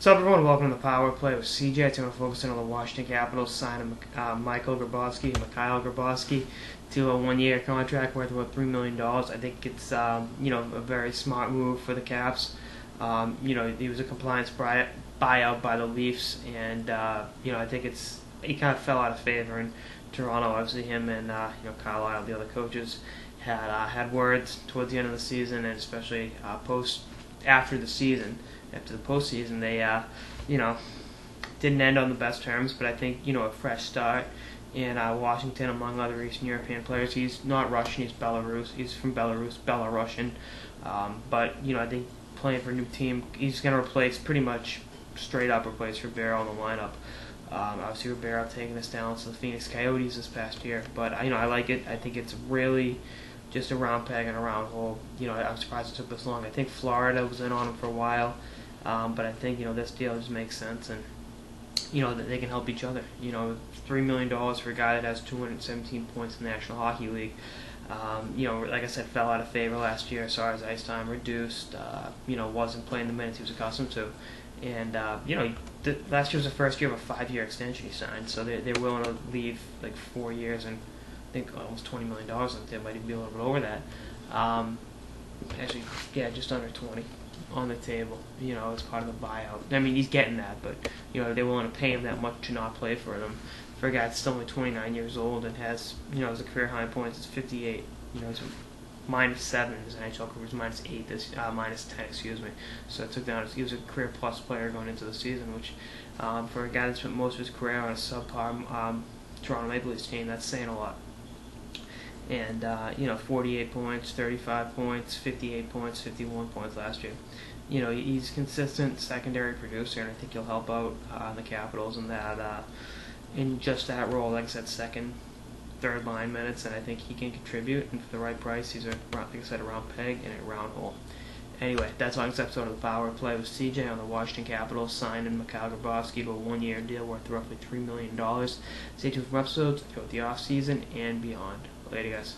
What's up, everyone? Welcome to the Power Play with CJ. Today we're focusing on the Washington Capitals signing Mikhail Grabovski to a one-year contract worth about $3 million. I think it's a very smart move for the Caps. He was a compliance buyout by the Leafs, and I think he kind of fell out of favor in Toronto. Obviously, him and Carlisle, the other coaches, had words towards the end of the season, and especially after the postseason, they didn't end on the best terms. But I think a fresh start in Washington, among other Eastern European players. He's not Russian; he's Belarus. He's from Belarus, Belarusian. But I think playing for a new team, he's going to pretty much straight up replace Ribeiro in the lineup. Obviously, Ribeiro taking us down to the Phoenix Coyotes this past year, but I like it. I think it's really just a round peg and a round hole. I'm surprised it took this long. I think Florida was in on him for a while, but I think this deal just makes sense, and that they can help each other. $3 million for a guy that has 217 points in the National Hockey League. Like I said, fell out of favor last year. Saw his ice time reduced. Wasn't playing the minutes he was accustomed to. And last year was the first year of a 5-year extension he signed, so they're willing to leave like 4 years and I think almost $20 million. They might even be a little bit over that. Actually, yeah, just under 20 on the table. As part of the buyout. I mean, he's getting that, but they're willing to pay him that much to not play for them. For a guy that's still only 29 years old and has his career high points is 58. He's -7 in his NHL career, -8 -10, excuse me. So it took down. He was a career plus player going into the season, which for a guy that spent most of his career on a subpar Toronto Maple Leafs team, that's saying a lot. And 48 points, 35 points, 58 points, 51 points last year. He's a consistent secondary producer, and I think he'll help out the Capitals in just that role. Like I said, second, third line minutes, and I think he can contribute. And for the right price, he's a round peg and a round hole. Anyway, that's all this episode of the Power Play with CJ on the Washington Capitals signing Mikhail Grabovski to a one-year deal worth roughly $3 million. Stay tuned for episodes throughout the off-season and beyond. Later, guys.